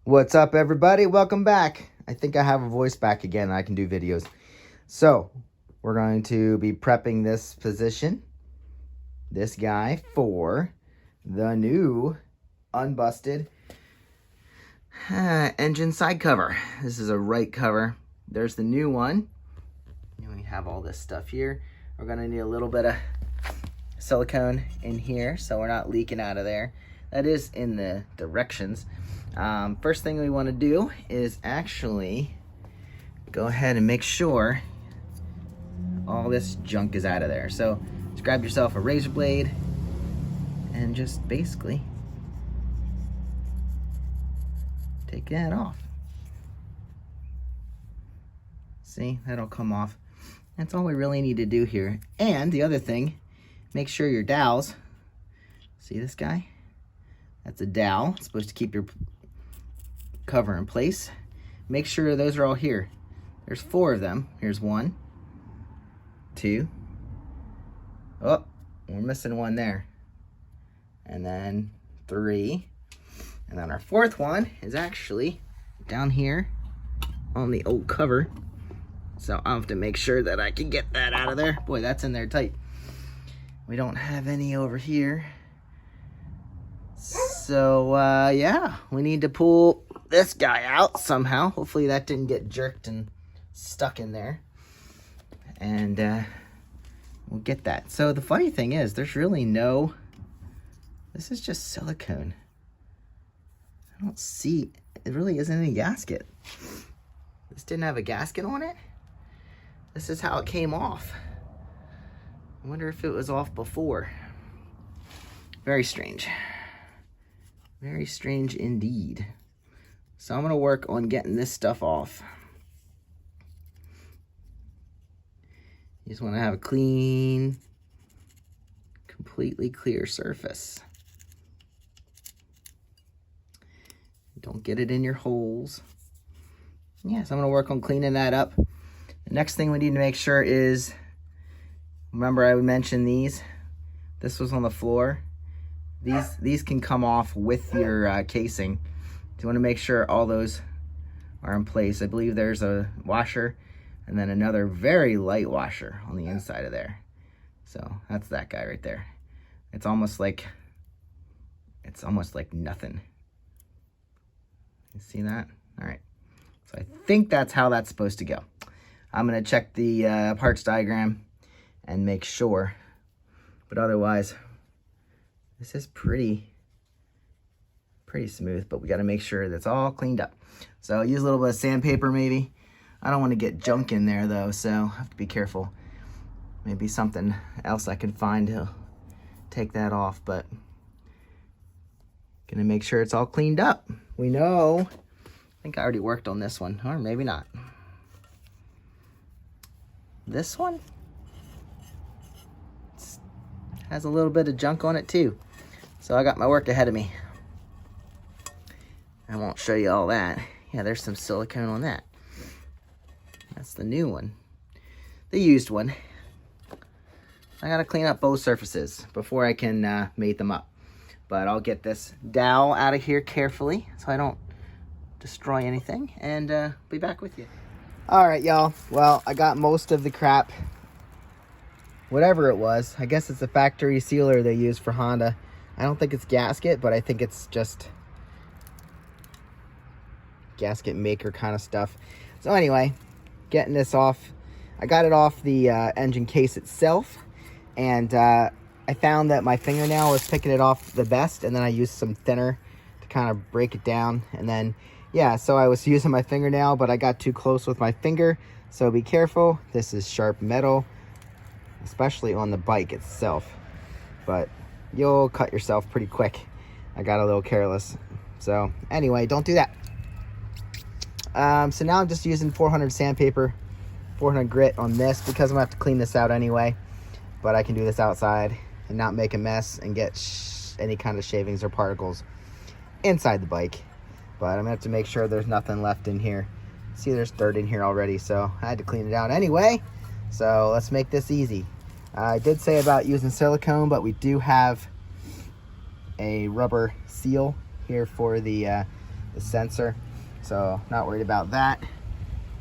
What's up, everybody? Welcome back. I think I have a voice back again. I can do videos. So, we're going to be prepping this position, this guy, for the new unbusted engine side cover. This is a right cover. There's the new one. And we have all this stuff here. We're going to need a little bit of silicone in here so we're not leaking out of there. That is in the directions. First thing we want to do is actually go ahead and make sure all this junk is out of there. So just grab yourself a razor blade and just basically take that off. See, that'll come off. That's all we really need to do here. And the other thing, make sure your dowels, see this guy? That's a dowel. It's supposed to keep your cover in place. Make sure those are all here. There's 4 of them. Here's 1, 2. Oh, we're missing 1 there. And then 3. And then our 4th one is actually down here on the old cover. So I'll have to make sure that I can get that out of there. Boy, that's in there tight. We don't have any over here. So, yeah, we need to pull this guy out somehow. Hopefully that didn't get jerked and stuck in there. And we'll get that. So the funny thing is, there's really no, this is just silicone. I don't see, it really isn't any gasket. This didn't have a gasket on it. This is how it came off. I wonder if it was off before. Very strange. Very strange indeed. So I'm gonna work on getting this stuff off. You just wanna have a clean, completely clear surface. Don't get it in your holes. Yeah, so I'm gonna work on cleaning that up. The next thing we need to make sure is, remember I mentioned these? This was on the floor. These can come off with your casing. So you want to make sure all those are in place. I believe there's a washer and then another very light washer on the inside of there. So that's that guy right there. It's almost like nothing. You see that? All right. So I think that's how that's supposed to go. I'm gonna check the parts diagram and make sure, but otherwise, this is pretty smooth, but we got to make sure that's all cleaned up. So use a little bit of sandpaper maybe. I don't want to get junk in there though, so I have to be careful. Maybe something else I can find to take that off, but gonna make sure it's all cleaned up. We know, I think I already worked on this one, or maybe not. This one has a little bit of junk on it too. So I got my work ahead of me. I won't show you all that. Yeah, there's some silicone on that. That's the new one. The used one. I gotta clean up both surfaces before I can mate them up. But I'll get this dowel out of here carefully so I don't destroy anything, and be back with you. All right, y'all. Well, I got most of the crap. Whatever it was, I guess it's a factory sealer they use for Honda. I don't think it's gasket, but I think it's just gasket maker kind of stuff. So anyway, getting this off. I got it off the engine case itself, and I found that my fingernail was picking it off the best, and then I used some thinner to kind of break it down. And then, yeah, so I was using my fingernail, but I got too close with my finger, so be careful. This is sharp metal, especially on the bike itself, but you'll cut yourself pretty quick. I got a little careless. So anyway, don't do that. So now I'm just using 400 sandpaper, 400 grit on this, because I'm gonna have to clean this out anyway, but I can do this outside and not make a mess and get any kind of shavings or particles inside the bike. But I'm gonna have to make sure there's nothing left in here. See, there's dirt in here already, so I had to clean it out anyway. So let's make this easy. I did say about using silicone, but we do have a rubber seal here for the the sensor. So not worried about that.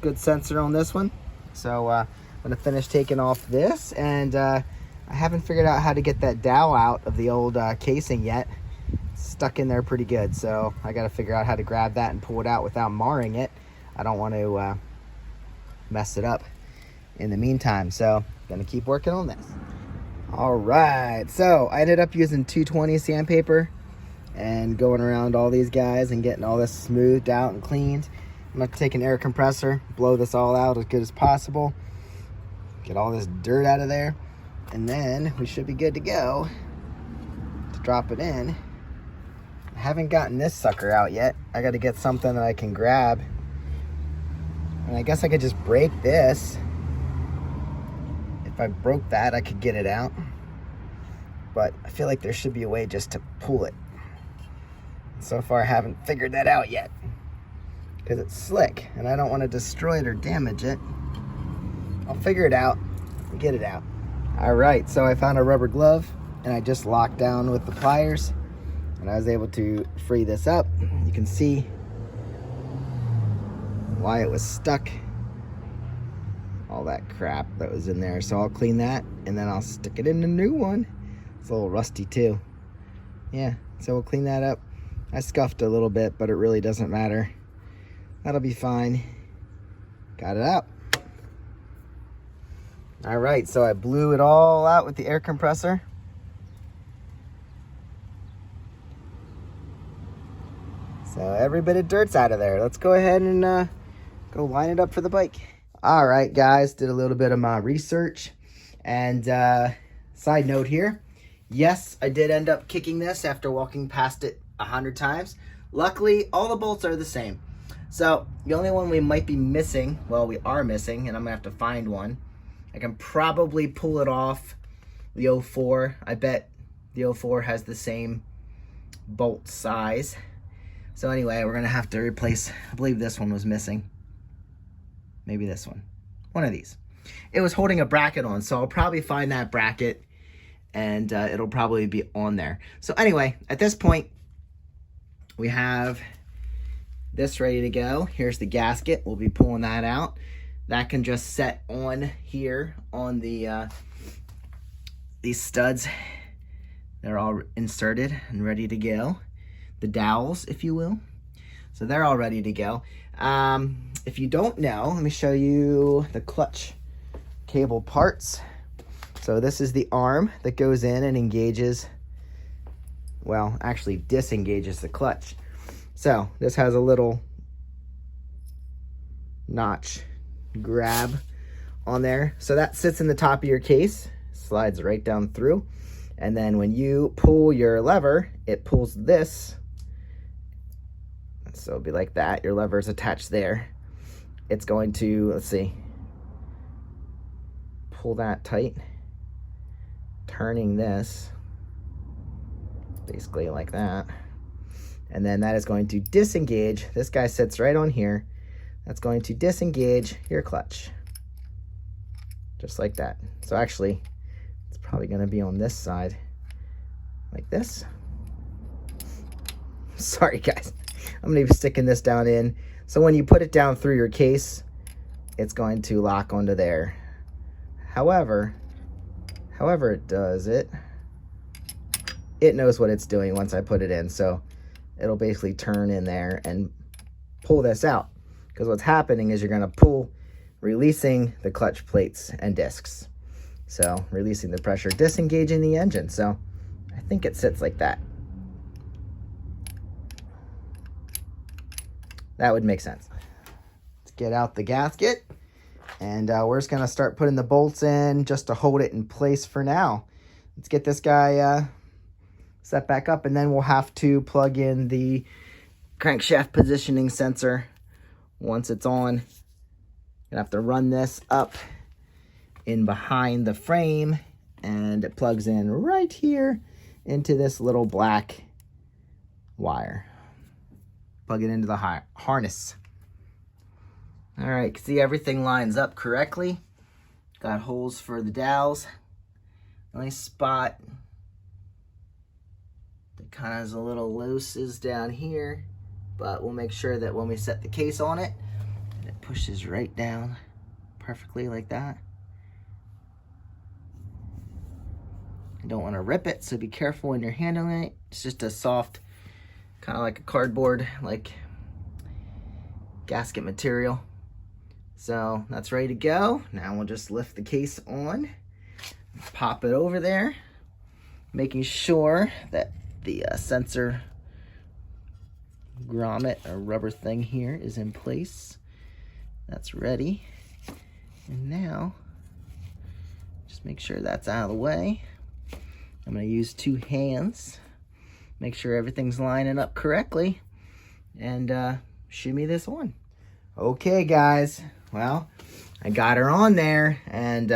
Good sensor on this one. So I'm gonna finish taking off this, and I haven't figured out how to get that dowel out of the old casing yet. It's stuck in there pretty good, so I gotta figure out how to grab that and pull it out without marring it. I don't want to mess it up in the meantime, so gonna keep working on this. All right, so I ended up using 220 sandpaper and going around all these guys and getting all this smoothed out and cleaned. I'm gonna take an air compressor, blow this all out as good as possible, get all this dirt out of there, and then we should be good to go to drop it in. I haven't gotten this sucker out yet. I gotta get something that I can grab. And I guess I could just break this. If I broke that, I could get it out. But I feel like there should be a way just to pull it. So far, I haven't figured that out yet, because it's slick and I don't want to destroy it or damage it. I'll figure it out and get it out. All right, so I found a rubber glove and I just locked down with the pliers, and I was able to free this up. You can see why it was stuck, all that crap that was in there. So I'll clean that and then I'll stick it in the new one. It's a little rusty too. Yeah, so we'll clean that up. I scuffed a little bit, but it really doesn't matter. That'll be fine. Got it out. All right, so I blew it all out with the air compressor. So every bit of dirt's out of there. Let's go ahead and go line it up for the bike. All right, guys, did a little bit of my research. And side note here, yes, I did end up kicking this after walking past it 100 times. Luckily, all the bolts are the same. So the only one we might be missing, well, we are missing, and I'm gonna have to find one. I can probably pull it off the 04. I bet the 04 has the same bolt size. So anyway, we're gonna have to replace, I believe this one was missing. Maybe this one. One of these. It was holding a bracket on, so I'll probably find that bracket, and it'll probably be on there. So anyway, at this point, we have this ready to go. Here's the gasket. We'll be pulling that out. That can just set on here on the these studs. They're all inserted and ready to go. The dowels, if you will. So they're all ready to go. If you don't know, let me show you the clutch cable parts. So this is the arm that goes in and engages, well, actually disengages the clutch. So this has a little notch grab on there. So that sits in the top of your case, slides right down through. And then when you pull your lever, it pulls this. So it'll be like that. Your lever is attached there. It's going to, let's see, pull that tight, turning this basically like that. And then that is going to disengage. This guy sits right on here. That's going to disengage your clutch. Just like that. So actually, it's probably going to be on this side. Like this. Sorry, guys. I'm going to be sticking this down in. So when you put it down through your case, it's going to lock onto there. However it does it, it knows what it's doing once I put it in. So it'll basically turn in there and pull this out. Because what's happening is you're going to pull, releasing the clutch plates and discs. So releasing the pressure, disengaging the engine. So I think it sits like that. That would make sense. Let's get out the gasket, and we're just gonna start putting the bolts in just to hold it in place for now. Let's get this guy set back up, and then we'll have to plug in the crankshaft positioning sensor once it's on. Gonna have to run this up in behind the frame, and it plugs in right here into this little black wire. Plug it into the harness. All right, see everything lines up correctly. Got holes for the dowels. Nice spot. That kind of has a little loose is down here. but we'll make sure that when we set the case on it, it pushes right down perfectly like that. You don't want to rip it, so be careful when you're handling it. It's just a soft, kind of like a cardboard, like gasket material. So that's ready to go. Now we'll just lift the case on, pop it over there, making sure that the sensor grommet or rubber thing here is in place. That's ready. And now, just make sure that's out of the way. I'm going to use 2 hands, make sure everything's lining up correctly, and shimmy this on. Okay, guys. Well, I got her on there and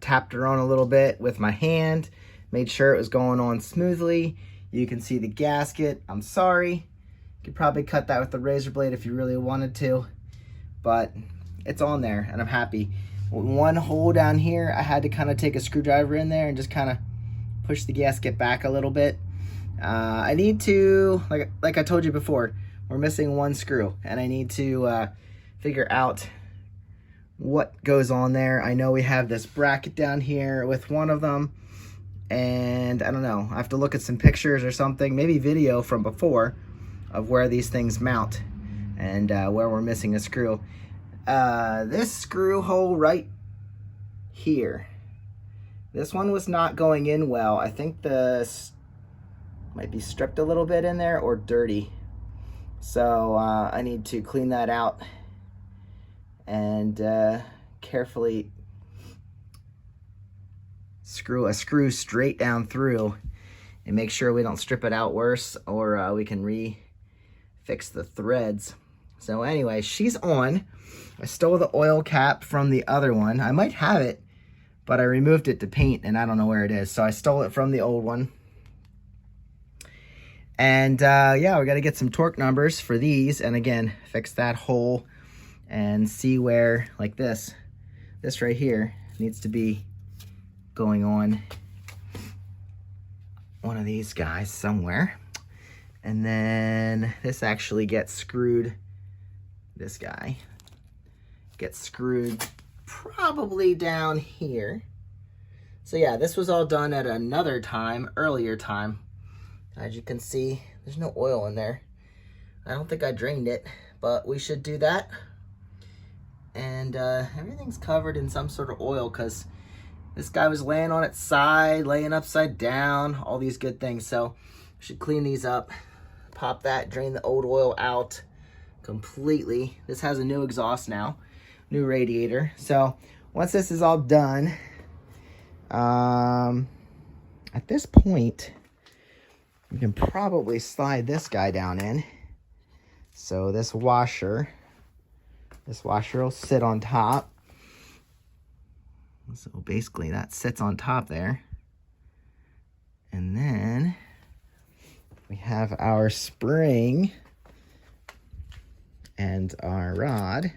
tapped her on a little bit with my hand, made sure it was going on smoothly. You can see the gasket. I'm sorry. You could probably cut that with the razor blade if you really wanted to, but it's on there and I'm happy. One hole down here, I had to kind of take a screwdriver in there and just kind of push the gasket back a little bit. I need to, like I told you before, we're missing 1 screw, and I need to figure out what goes on there. I know we have this bracket down here with one of them, and I don't know. I have to look at some pictures or something, maybe video from before, of where these things mount and where we're missing a screw. This screw hole right here, this one was not going in well. I think this might be stripped a little bit in there or dirty. So I need to clean that out and carefully screw a screw straight down through and make sure we don't strip it out worse, or we can fix the threads. So anyway, she's on. I stole the oil cap from the other one. I might have it, but I removed it to paint and I don't know where it is. So I stole it from the old one. And yeah, we got to get some torque numbers for these. And again, fix that hole and see where, like this right here needs to be going on one of these guys somewhere. And then this actually gets screwed, this guy gets screwed probably down here. So yeah, this was all done at another time, earlier time. As you can see, there's no oil in there. I don't think I drained it, but we should do that. And everything's covered in some sort of oil because this guy was laying on its side, laying upside down, all these good things. So we should clean these up, pop that, drain the old oil out completely. This has a new exhaust now, new radiator. So once this is all done, at this point, we can probably slide this guy down in. So this washer will sit on top. So basically that sits on top there. And then we have our spring and our rod.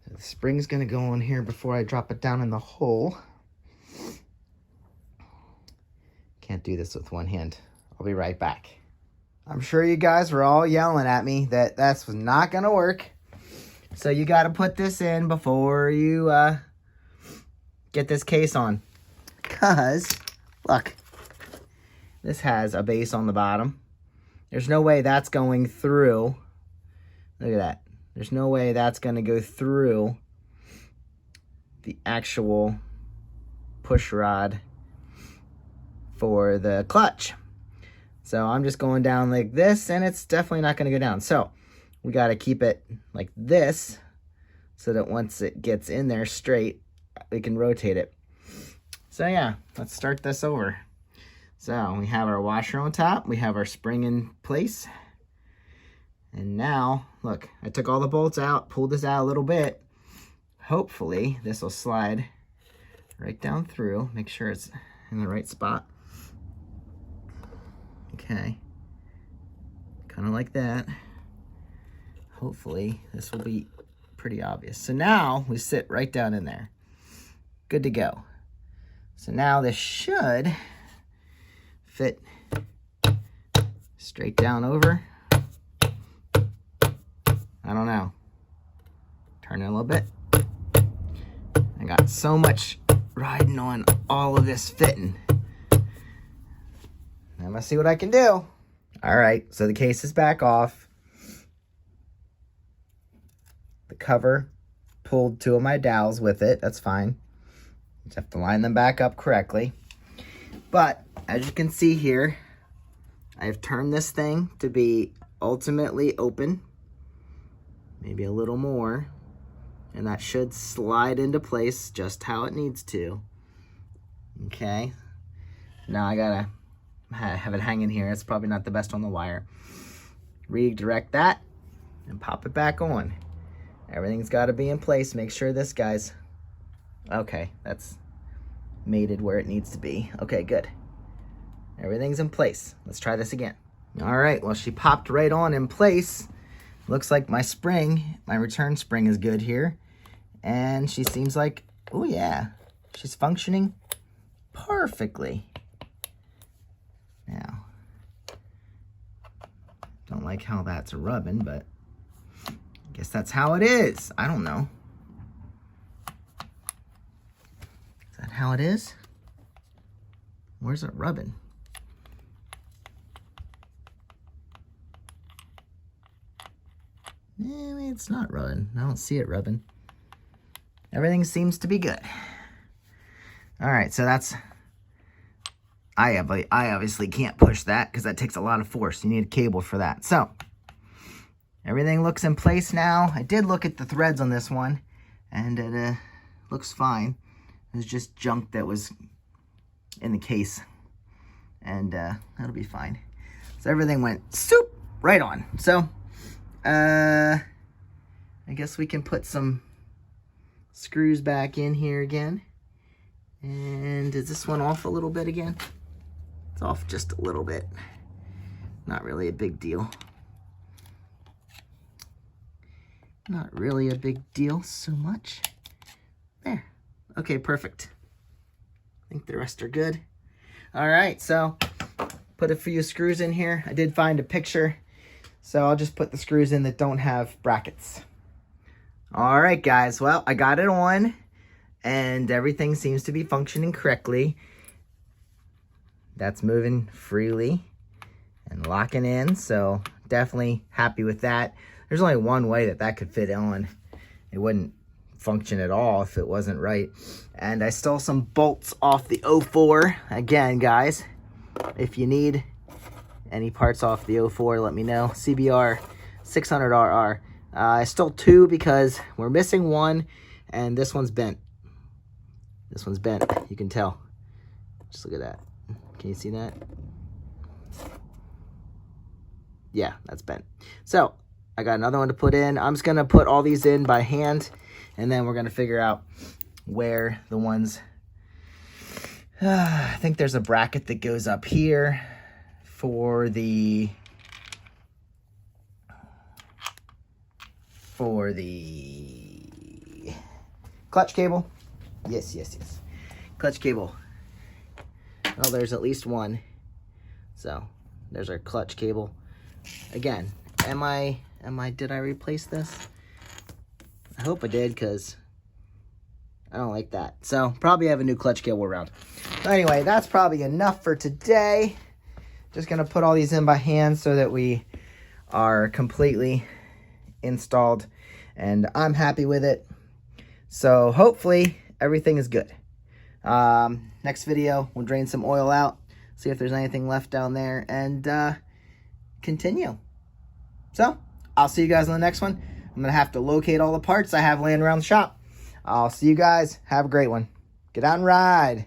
So the spring's gonna go on here before I drop it down in the hole. Can't do this with one hand. I'll be right back. I'm sure you guys were all yelling at me that that's not gonna work. So you gotta put this in before you get this case on. Cause, look, this has a base on the bottom. There's no way that's going through. Look at that. There's no way that's gonna go through the actual push rod for the clutch. So I'm just going down like this, and it's definitely not going to go down. So we got to keep it like this so that once it gets in there straight, we can rotate it. So yeah, let's start this over. So we have our washer on top, we have our spring in place, and now look, I took all the bolts out, pulled this out a little bit. Hopefully this will slide right down through. Make sure it's in the right spot. Okay, kind of like that. Hopefully this will be pretty obvious. So now we sit right down in there. Good to go. So now this should fit straight down over. I don't know. Turn it a little bit. I got so much riding on all of this fitting. I'm gonna see what I can do. All right, so the case is back off. The cover pulled 2 of my dowels with it. That's fine. Just have to line them back up correctly. But as you can see here, I've turned this thing to be ultimately open. Maybe a little more. And that should slide into place just how it needs to. Okay. Now I gotta have it hanging here. It's probably not the best on the wire. Redirect that and pop it back on. Everything's got to be in place. Make sure this guy's okay. That's mated where it needs to be. Okay, good. Everything's in place. Let's try this again. All right, well, she popped right on in place. Looks like my spring, my return spring is good here. And she seems like, oh yeah, she's functioning perfectly. Now, don't like how that's rubbing, but I guess that's how it is. I don't know. Is that how it is? Where's it rubbing? It's not rubbing. I don't see it rubbing. Everything seems to be good. All right, so that's... I obviously can't push that because that takes a lot of force. You need a cable for that. So, everything looks in place now. I did look at the threads on this one, and it looks fine. It was just junk that was in the case, and that'll be fine. So everything went soup right on. So, I guess we can put some screws back in here again. And is this one off a little bit again? It's off just a little bit. Not really a big deal. Not really a big deal so much. There. Okay, perfect. I think the rest are good. All right, so put a few screws in here. I did find a picture, so I'll just put the screws in that don't have brackets. All right, guys. Well, I got it on, and everything seems to be functioning correctly. That's moving freely and locking in, so definitely happy with that. There's only one way that that could fit on. It wouldn't function at all if it wasn't right. And I stole some bolts off the 04. Again, guys, if you need any parts off the 04, let me know. CBR600RR. I stole 2 because we're missing one, and this one's bent. This one's bent, you can tell. Just look at that. Can you see that? Yeah, that's bent. So, I got another one to put in. I'm just going to put all these in by hand, and then we're going to figure out where the ones... I think there's a bracket that goes up here for the... clutch cable. Yes. Clutch cable. Well, there's at least one. So, there's our clutch cable. Again, did I replace this? I hope I did, because I don't like that. So, probably have a new clutch cable around. So anyway, that's probably enough for today. Just going to put all these in by hand so that we are completely installed. And I'm happy with it. So, hopefully, everything is good. Next video, we'll drain some oil out, see if there's anything left down there, and continue. So, I'll see you guys in the next one. I'm going to have to locate all the parts I have laying around the shop. I'll see you guys. Have a great one. Get out and ride.